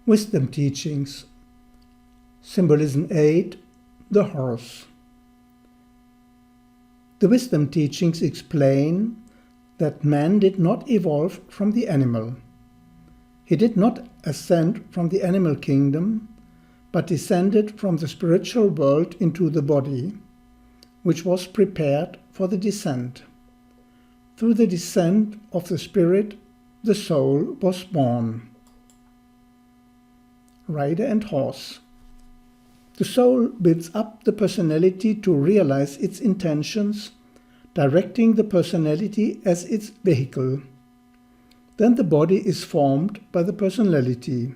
Wisdom Teachings. Symbolism 8. The Horse. The wisdom teachings explain that man did not evolve from the animal. He did not ascend from the animal kingdom, but descended from the spiritual world into the body, which was prepared for the descent. Through the descent of the spirit, the soul was born. Rider and horse. The soul builds up the personality to realize its intentions, directing the personality as its vehicle. Then the body is formed by the personality.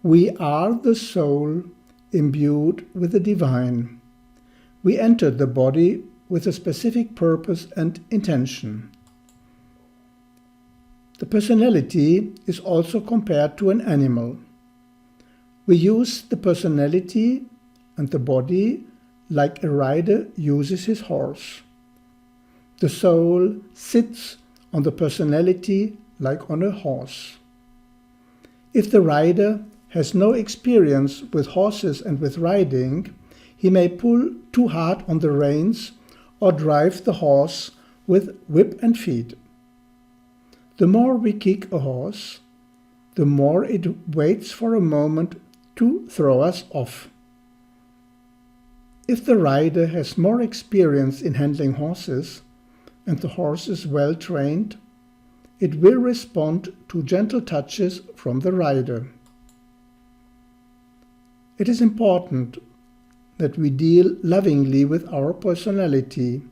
We are the soul imbued with the divine. We entered the body with a specific purpose and intention. The personality is also compared to an animal. We use the personality and the body like a rider uses his horse. The soul sits on the personality like on a horse. If the rider has no experience with horses and with riding, he may pull too hard on the reins or drive the horse with whip and feet. The more we kick a horse, the more it waits for a moment to throw us off. If the rider has more experience in handling horses and the horse is well trained, it will respond to gentle touches from the rider. It is important that we deal lovingly with our personality,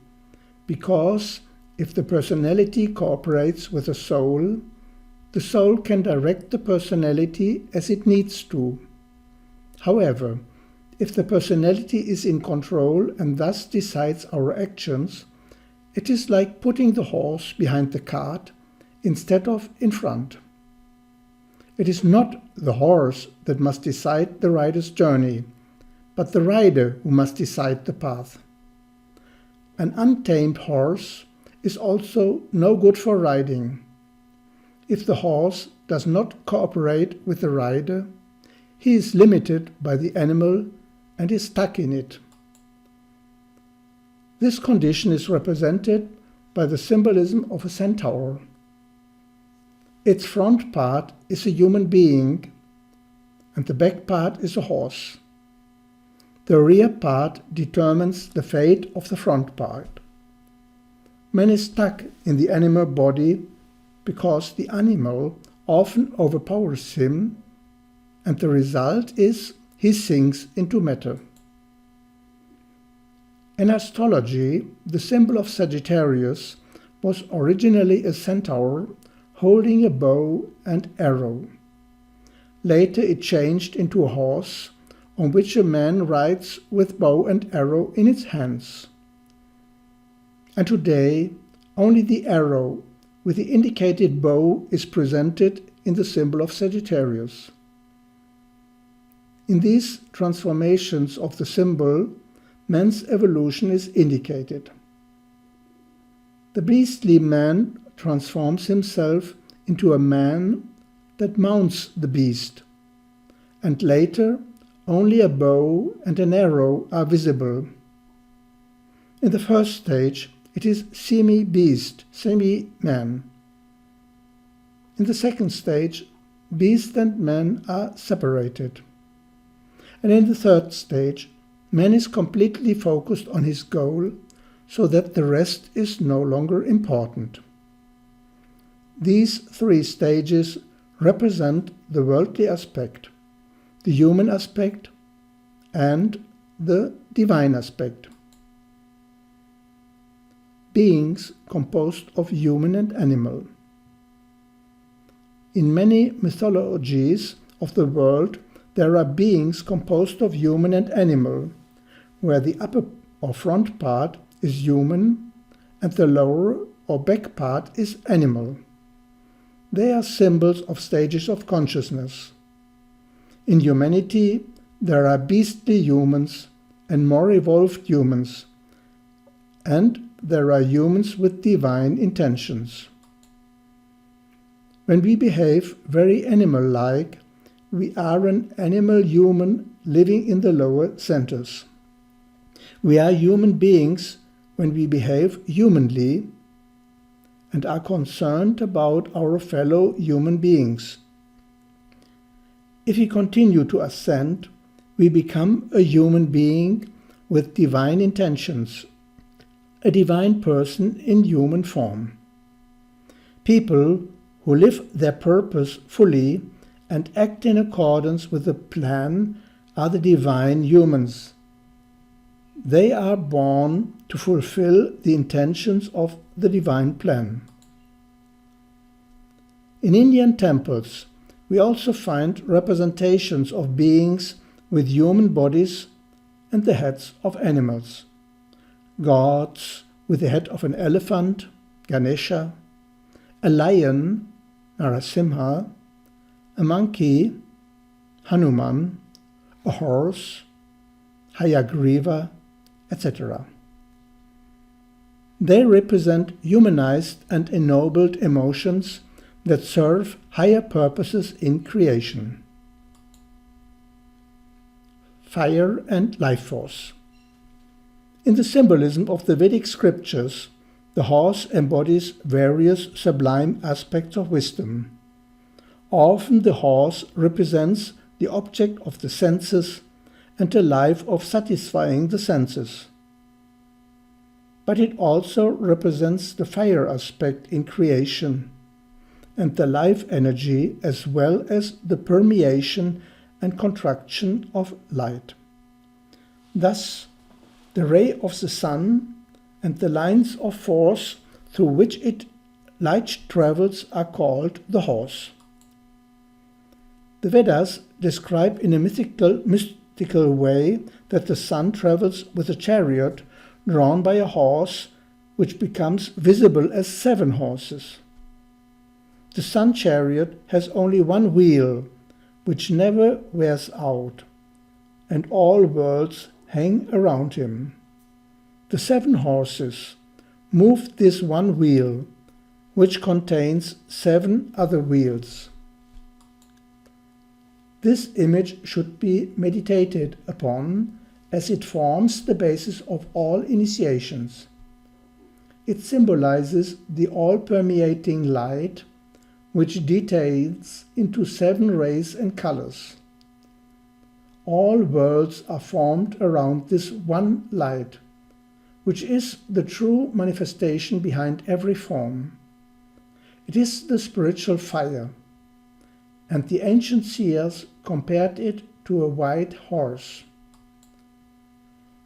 because if the personality cooperates with the soul can direct the personality as it needs to. However, if the personality is in control and thus decides our actions, it is like putting the horse behind the cart instead of in front. It is not the horse that must decide the rider's journey, but the rider who must decide the path. An untamed horse is also no good for riding. If the horse does not cooperate with the rider, he is limited by the animal and is stuck in it. This condition is represented by the symbolism of a centaur. Its front part is a human being, and the back part is a horse. The rear part determines the fate of the front part. Man is stuck in the animal body because the animal often overpowers him, and the result is he sinks into matter. In astrology, the symbol of Sagittarius was originally a centaur holding a bow and arrow. Later it changed into a horse on which a man rides with bow and arrow in its hands. And today only the arrow with the indicated bow is presented in the symbol of Sagittarius. In these transformations of the symbol, man's evolution is indicated. The beastly man transforms himself into a man that mounts the beast, and later only a bow and an arrow are visible. In the first stage, it is semi-beast, semi-man. In the second stage, beast and man are separated. And in the third stage, man is completely focused on his goal, so that the rest is no longer important. These three stages represent the worldly aspect, the human aspect, and the divine aspect. Beings composed of human and animal. In many mythologies of the world, there are beings composed of human and animal, where the upper or front part is human and the lower or back part is animal. They are symbols of stages of consciousness. In humanity, there are beastly humans and more evolved humans, and there are humans with divine intentions. When we behave very animal-like, we are an animal human living in the lower centers. We are human beings when we behave humanly and are concerned about our fellow human beings. If we continue to ascend, we become a human being with divine intentions, a divine person in human form. People who live their purpose fully and act in accordance with the plan are the divine humans. They are born to fulfill the intentions of the divine plan. In Indian temples, we also find representations of beings with human bodies and the heads of animals. Gods with the head of an elephant, Ganesha, a lion, Narasimha, a monkey, Hanuman, a horse, Hayagriva, etc. They represent humanized and ennobled emotions that serve higher purposes in creation. Fire and life force. In the symbolism of the Vedic scriptures, the horse embodies various sublime aspects of wisdom. Often the horse represents the object of the senses and the life of satisfying the senses. But it also represents the fire aspect in creation and the life energy as well as the permeation and contraction of light. Thus, the ray of the sun and the lines of force through which light travels are called the horse. The Vedas describe in a mystical way that the sun travels with a chariot drawn by a horse which becomes visible as 7 horses. The sun chariot has only one wheel, which never wears out, and all worlds hang around him. The 7 horses move this one wheel, which contains 7 other wheels. This image should be meditated upon, as it forms the basis of all initiations. It symbolizes the all-permeating light, which details into 7 rays and colors. All worlds are formed around this one light, which is the true manifestation behind every form. It is the spiritual fire, and the ancient seers compared it to a white horse.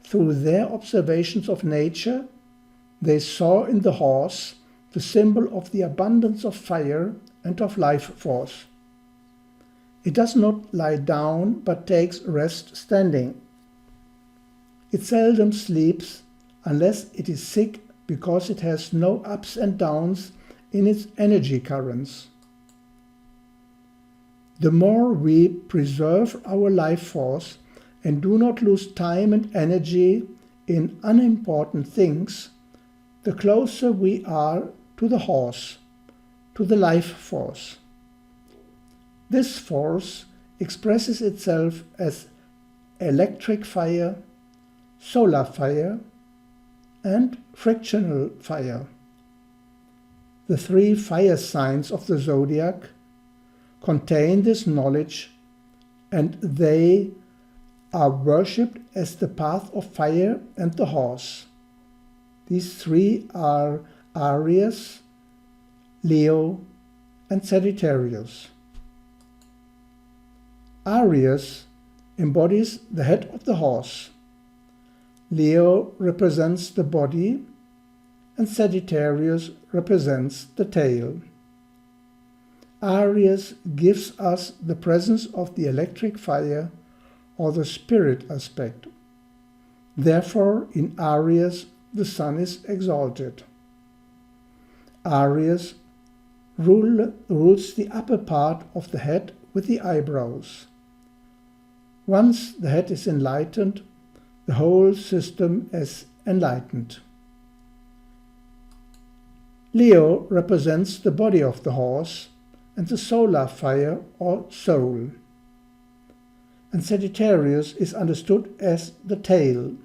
Through their observations of nature, they saw in the horse the symbol of the abundance of fire and of life force. It does not lie down but takes rest standing. It seldom sleeps unless it is sick because it has no ups and downs in its energy currents. The more we preserve our life force and do not lose time and energy in unimportant things, the closer we are to the horse, to the life force. This force expresses itself as electric fire, solar fire, and frictional fire. The 3 fire signs of the zodiac contain this knowledge, and they are worshipped as the path of fire and the horse. These 3 are Aries, Leo, and Sagittarius. Aries embodies the head of the horse. Leo represents the body, and Sagittarius represents the tail. Aries gives us the presence of the electric fire or the spirit aspect. Therefore, in Aries, the sun is exalted. Aries rules the upper part of the head with the eyebrows. Once the head is enlightened, the whole system is enlightened. Leo represents the body of the horse and the solar fire or soul. and Sagittarius is understood as the tail.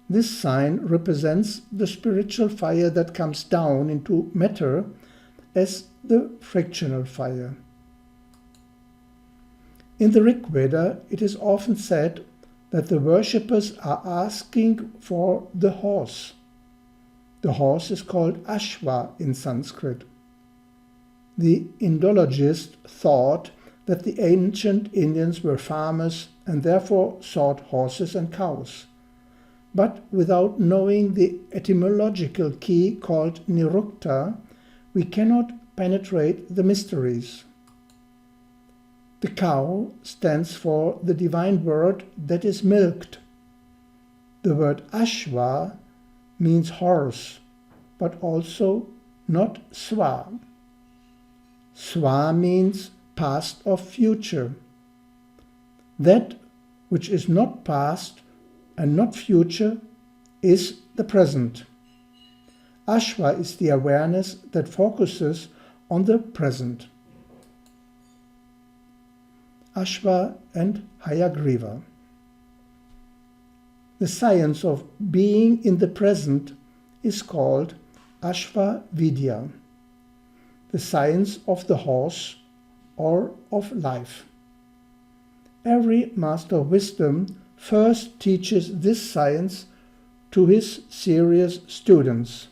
This sign represents the spiritual fire that comes down into matter as the frictional fire. In the Rig Veda, it is often said that the worshippers are asking for the horse. The horse is called Ashva in Sanskrit. The Indologist thought that the ancient Indians were farmers and therefore sought horses and cows. But without knowing the etymological key called nirukta, we cannot penetrate the mysteries. The cow stands for the divine word that is milked. The word Ashva means horse, but also not swa. Swa means past or future. That which is not past and not future is the present. Ashva is the awareness that focuses on the present. Ashva and Hayagriva. The science of being in the present is called Ashva Vidya, the science of the horse or of life. Every master of wisdom first teaches this science to his serious students.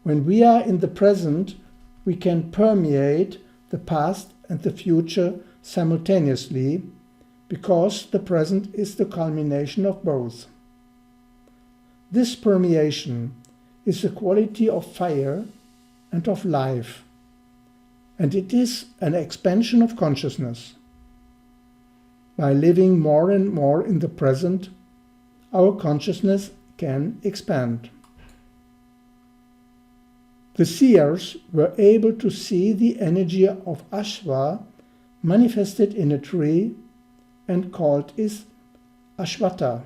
When we are in the present, we can permeate the past and the future simultaneously, because the present is the culmination of both. This permeation is the quality of fire and of life, and it is an expansion of consciousness. By living more and more in the present, our consciousness can expand. The seers were able to see the energy of Ashva manifested in a tree and called it Ashvata.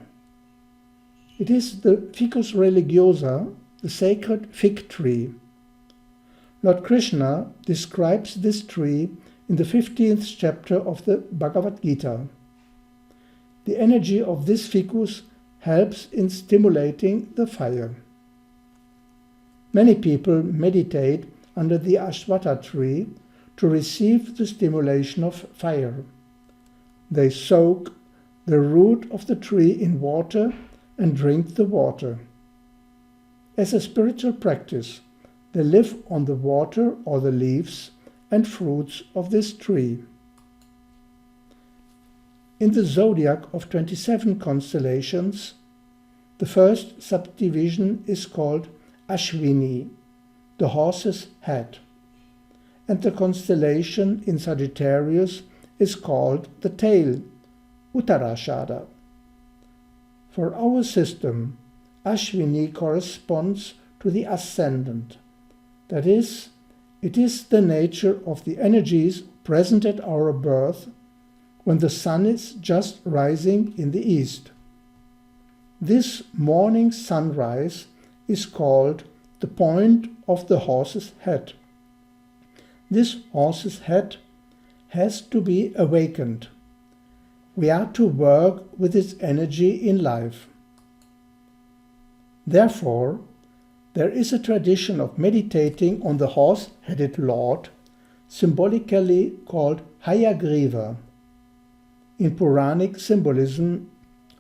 It is the Ficus religiosa, the sacred fig tree. Lord Krishna describes this tree in the 15th chapter of the Bhagavad Gita. The energy of this ficus helps in stimulating the fire. Many people meditate under the Ashvata tree to receive the stimulation of fire. They soak the root of the tree in water and drink the water. As a spiritual practice, they live on the water or the leaves and fruits of this tree. In the zodiac of 27 constellations, the first subdivision is called Ashwini, the horse's head, and the constellation in Sagittarius is called the tail, Uttarashada. For our system, Ashwini corresponds to the ascendant. That is, it is the nature of the energies present at our birth when the sun is just rising in the east. This morning sunrise is called the point of the horse's head. This horse's head has to be awakened. We are to work with its energy in life. Therefore, there is a tradition of meditating on the horse-headed Lord, symbolically called Hayagriva. In Puranic symbolism,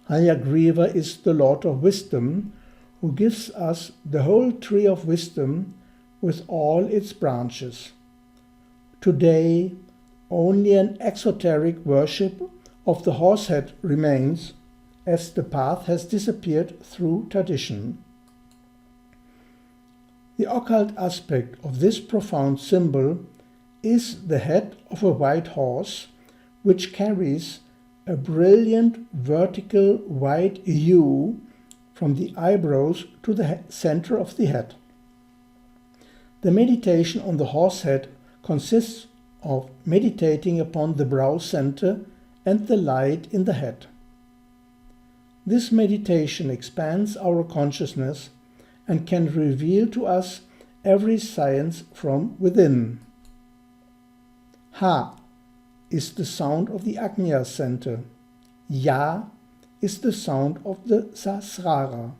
Hayagriva is the Lord of Wisdom, who gives us the whole tree of wisdom with all its branches. Today, only an exoteric worship of the horsehead remains, as the path has disappeared through tradition. The occult aspect of this profound symbol is the head of a white horse, which carries a brilliant vertical white hue from the eyebrows to the center of the head. The meditation on the horse head consists of meditating upon the brow center and the light in the head. This meditation expands our consciousness and can reveal to us every science from within. Ha is the sound of the Agnya center. Ya is the sound of the Sahasrara.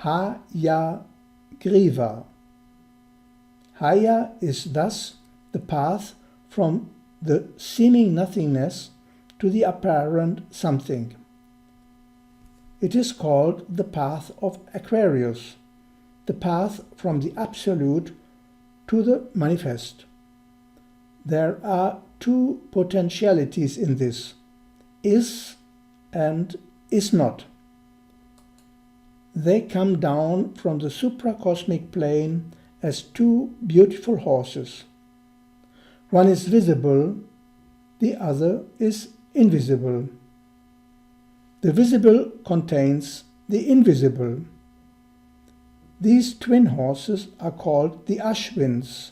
Hayagriva. Haya is thus the path from the seeming nothingness to the apparent something. It is called the path of Aquarius, the path from the absolute to the manifest. There are two potentialities in this, is and is not. They come down from the supracosmic plane as two beautiful horses. One is visible, the other is invisible. The visible contains the invisible. These twin horses are called the Ashwins,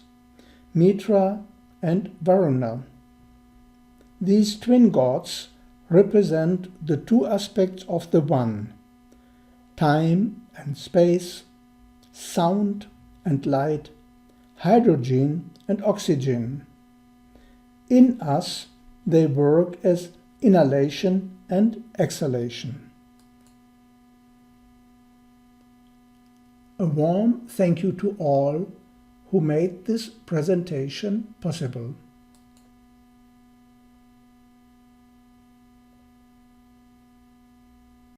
Mitra and Varuna. These twin gods represent the two aspects of the One, time and space, sound and light, hydrogen and oxygen. In us, they work as inhalation and exhalation. A warm thank you to all who made this presentation possible.